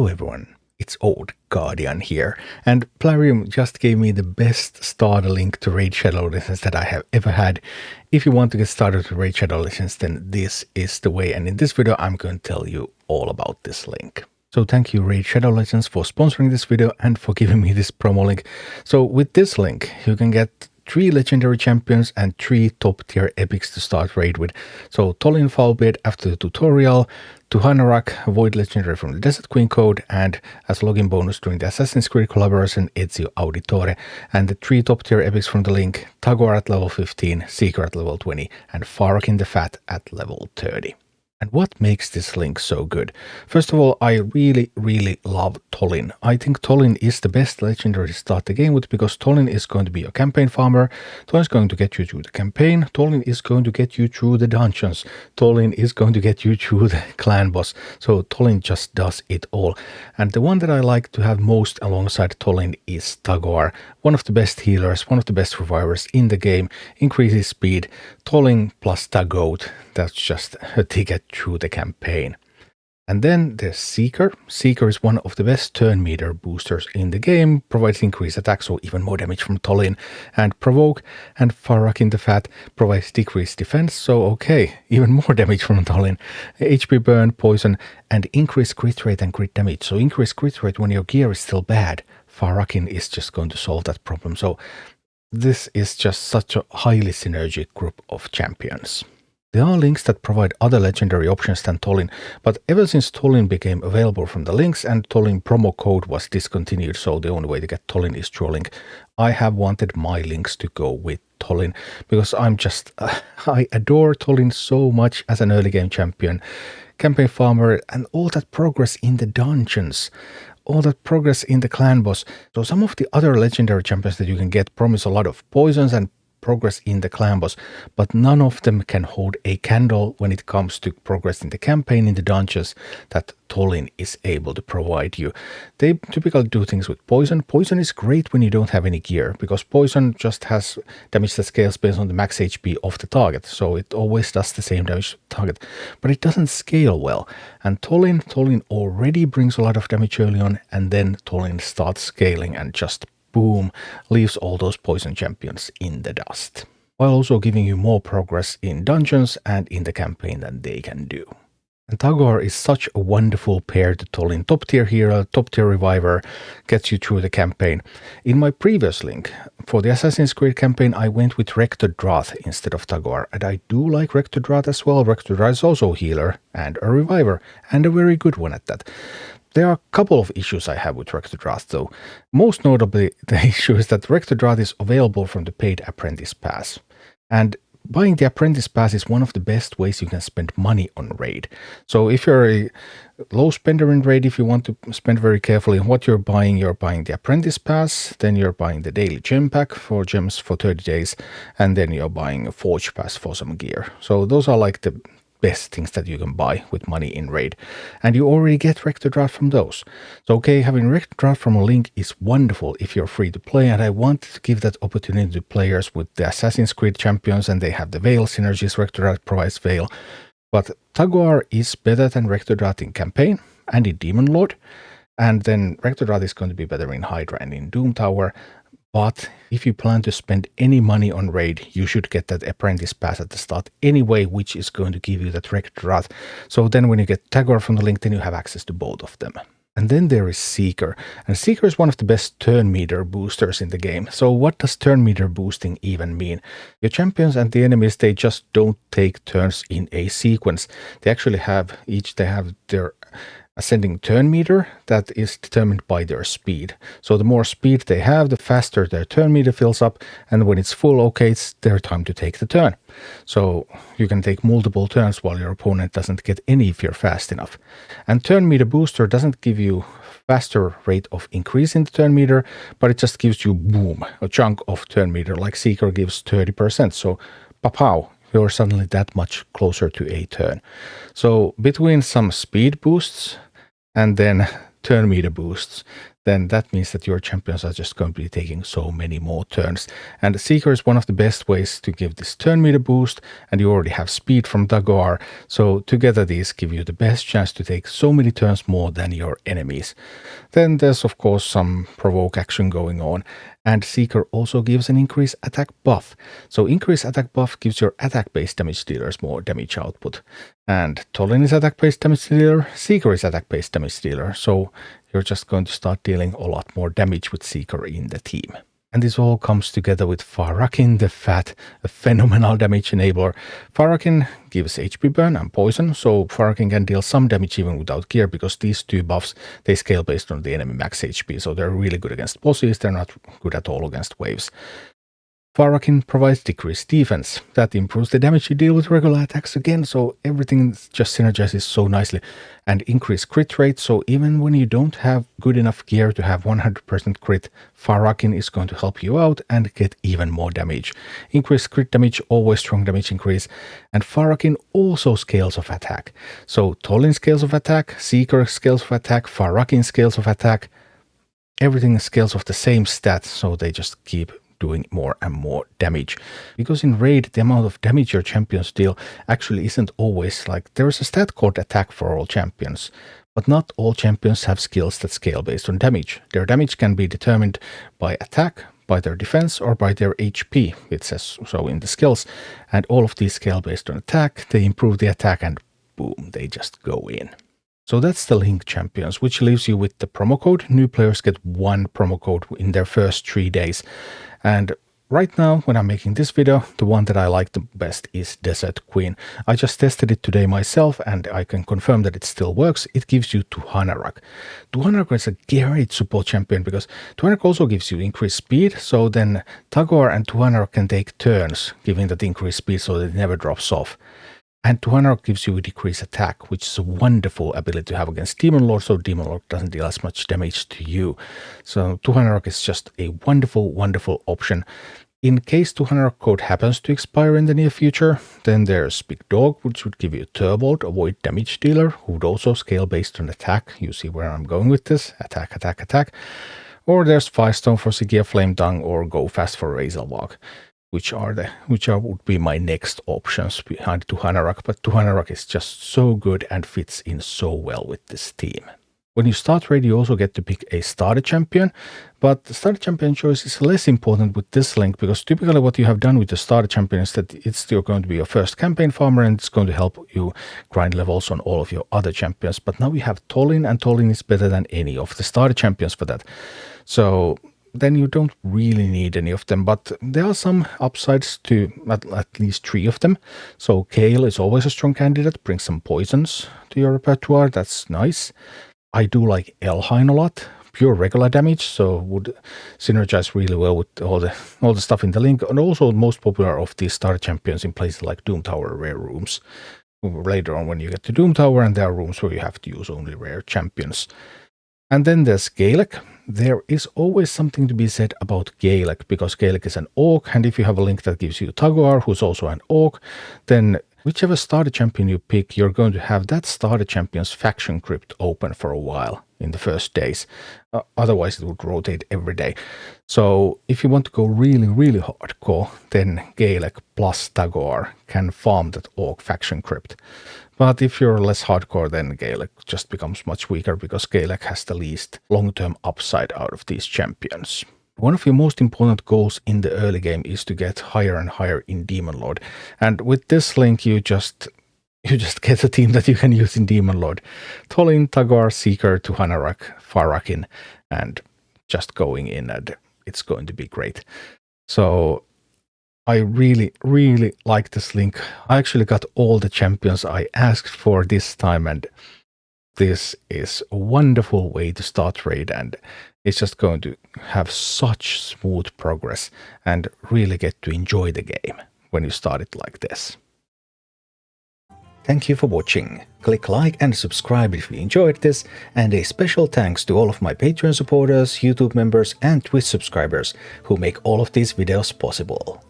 Hello everyone, it's Old Guardian here, and Plarium just gave me the best starter link to Raid Shadow Legends that I have ever had. If you want to get started with Raid Shadow Legends, then this is the way, and in this video I'm going to tell you all about this link. So thank you Raid Shadow Legends for sponsoring this video and for giving me this promo link. So with this link you can get 3 legendary champions and 3 top tier epics to start raid with. So Tholin Foulbeard after the tutorial, Tuhanarak, Void Legendary from the Desert Queen code, and as login bonus during the Assassin's Creed collaboration, Ezio Auditore, and the 3 top tier epics from the link, Tagoar at level 15, Seeker at level 20, and Fahrakin the Fat at level 30. And what makes this link so good? First of all, I really love Tholin. I think Tholin is the best legendary to start the game with because Tholin is going to be a campaign farmer. Tholin is going to get you through the campaign. Tholin is going to get you through the dungeons. Tholin is going to get you through the clan boss. So Tholin just does it all. And the one that I like to have most alongside Tholin is Tagoar. One of the best healers, one of the best revivers in the game, increases speed. Tholin plus Tagoar, that's just a ticket through the campaign. And then there's Seeker. Seeker is one of the best turn meter boosters in the game, provides increased attack, so even more damage from Tholin, and Provoke, and Fahrakin the Fat provides decreased defense, so okay, even more damage from Tholin. HP burn, poison, and increased crit rate and crit damage, so increased crit rate when your gear is still bad. Fahrakin is just going to solve that problem, so this is just such a highly synergic group of champions. There are links that provide other legendary options than Tholin, but ever since Tholin became available from the links and Tholin promo code was discontinued, so the only way to get Tholin is through a link, I have wanted my links to go with Tholin because I adore Tholin so much as an early game champion, campaign farmer, and all that progress in the dungeons. All that progress in the clan boss. So some of the other legendary champions that you can get promise a lot of poisons and progress in the clan boss, but none of them can hold a candle when it comes to progress in the campaign in the dungeons that Tholin is able to provide you. They typically do things with poison. Poison is great when you don't have any gear, because poison just has damage that scales based on the max HP of the target, so it always does the same damage to the target, but it doesn't scale well. And Tholin already brings a lot of damage early on, and then Tholin starts scaling and just boom, leaves all those poison champions in the dust, while also giving you more progress in dungeons and in the campaign than they can do. And Tagoar is such a wonderful pair to Tholin. Top tier hero, top tier reviver, gets you through the campaign. In my previous link, for the Assassin's Creed campaign, I went with Rector Drath instead of Tagoar, and I do like Rector Drath as well. Rector Drath is also a healer and a reviver, and a very good one at that. There are a couple of issues I have with Rector Drath though. Most notably, the issue is that Rector Drath is available from the paid Apprentice Pass. And buying the Apprentice Pass is one of the best ways you can spend money on raid. So if you're a low spender in raid, if you want to spend very carefully on what you're buying the Apprentice Pass, then you're buying the daily gem pack for gems for 30 days, and then you're buying a Forge Pass for some gear. So those are like the best things that you can buy with money in raid, and you already get Rector Drath from those. So okay, having Rector Drath from a link is wonderful if you're free to play, and I want to give that opportunity to players with the Assassin's Creed champions, and they have the Veil synergies. Rector Drath provides Veil, but Tagoar is better than Rector Drath in campaign and in Demon Lord, and then Rector Drath is going to be better in Hydra and in Doom Tower. But if you plan to spend any money on raid, you should get that Apprentice Pass at the start anyway, which is going to give you that Rector Drath. So then when you get Tagoar from the link, then you have access to both of them. And then there is Seeker. And Seeker is one of the best turn meter boosters in the game. So what does turn meter boosting even mean? Your champions and the enemies, they just don't take turns in a sequence. They actually have their ascending turn meter that is determined by their speed. So the more speed they have, the faster their turn meter fills up, and when it's full, okay, it's their time to take the turn. So you can take multiple turns while your opponent doesn't get any if you're fast enough. And turn meter booster doesn't give you faster rate of increase in the turn meter, but it just gives you, boom, a chunk of turn meter, like Seeker gives 30%. So pow, you're suddenly that much closer to a turn. So between some speed boosts and then turn meter boosts, then that means that your champions are just going to be taking so many more turns. And Seeker is one of the best ways to give this turn meter boost, and you already have speed from Tagoar, so together these give you the best chance to take so many turns more than your enemies. Then there's of course some provoke action going on, and Seeker also gives an increased attack buff. So increased attack buff gives your attack-based damage dealers more damage output. And Tholin is attack-based damage dealer, Seeker is attack-based damage dealer, so you're just going to start dealing a lot more damage with Seeker in the team. And this all comes together with Fahrakin the Fat, a phenomenal damage enabler. Fahrakin gives HP burn and poison, so Fahrakin can deal some damage even without gear, because these two buffs, they scale based on the enemy max HP, so they're really good against bosses, they're not good at all against waves. Fahrakin provides decreased defense. That improves the damage you deal with regular attacks again, so everything just synergizes so nicely. And increased crit rate, so even when you don't have good enough gear to have 100% crit, Fahrakin is going to help you out and get even more damage. Increased crit damage, always strong damage increase. And Fahrakin also scales of attack. So Tholin scales of attack, Seeker scales of attack, Fahrakin scales of attack. Everything scales of the same stat, so they just keep doing more and more damage. Because in raid, the amount of damage your champions deal actually isn't always like, there is a stat called attack for all champions, but not all champions have skills that scale based on damage. Their damage can be determined by attack, by their defense, or by their HP, it says so in the skills, and all of these scale based on attack. They improve the attack and boom, they just go in. So that's the Link champions, which leaves you with the promo code. New players get 1 promo code in their first 3 days. And right now, when I'm making this video, the one that I like the best is Desert Queen. I just tested it today myself, and I can confirm that it still works. It gives you Tuhanarak. Tuhanarak is a great support champion, because Tuhanarak also gives you increased speed, so then Tagoar and Tuhanarak can take turns, giving that increased speed so that it never drops off. And Tuhanarak gives you a decreased attack, which is a wonderful ability to have against Demon Lord, so Demon Lord doesn't deal as much damage to you. So Tuhanarak is just a wonderful, wonderful option. In case Tuhanarak code happens to expire in the near future, then there's BIGDAWG, which would give you Turvold, a void damage dealer, who would also scale based on attack. You see where I'm going with this. Attack, attack, attack. Or there's Firestone for Sigia Flame Tongue, or GOFAST for Razelvarg, which would be my next options behind Tuhanarak, but Tuhanarak is just so good and fits in so well with this team. When you start raid, you also get to pick a starter champion, but the starter champion choice is less important with this link, because typically what you have done with the starter champion is that it's still going to be your first campaign farmer, and it's going to help you grind levels on all of your other champions. But now we have Tholin, and Tholin is better than any of the starter champions for that. So then you don't really need any of them, but there are some upsides to at least 3 of them. So Kale is always a strong candidate, brings some poisons to your repertoire, that's nice. I do like Elhain a lot, pure regular damage, so would synergize really well with all the stuff in the link, and also most popular of these starter champions in places like Doom Tower rare rooms. Later on when you get to Doom Tower, and there are rooms where you have to use only rare champions. And then there's Gaelic. There is always something to be said about Gaelic, because Gaelic is an orc, and if you have a link that gives you Tagoar, who's also an orc, then whichever starter champion you pick, you're going to have that starter champion's faction crypt open for a while in the first days. Otherwise, it would rotate every day. So if you want to go really, really hardcore, then Gaelic plus Tagoar can farm that orc faction crypt. But if you're less hardcore, then Gaelic just becomes much weaker, because Gaelic has the least long-term upside out of these champions. One of your most important goals in the early game is to get higher and higher in Demon Lord. And with this link, you just get a team that you can use in Demon Lord. Tholin, Tagoar, Seeker, Tuhanarak, Fahrakin, and just going in, and it's going to be great. So I really, really like this link. I actually got all the champions I asked for this time, and this is a wonderful way to start raid, and it's just going to have such smooth progress and really get to enjoy the game when you start it like this. Thank you for watching. Click like and subscribe if you enjoyed this, and a special thanks to all of my Patreon supporters, YouTube members and Twitch subscribers who make all of these videos possible.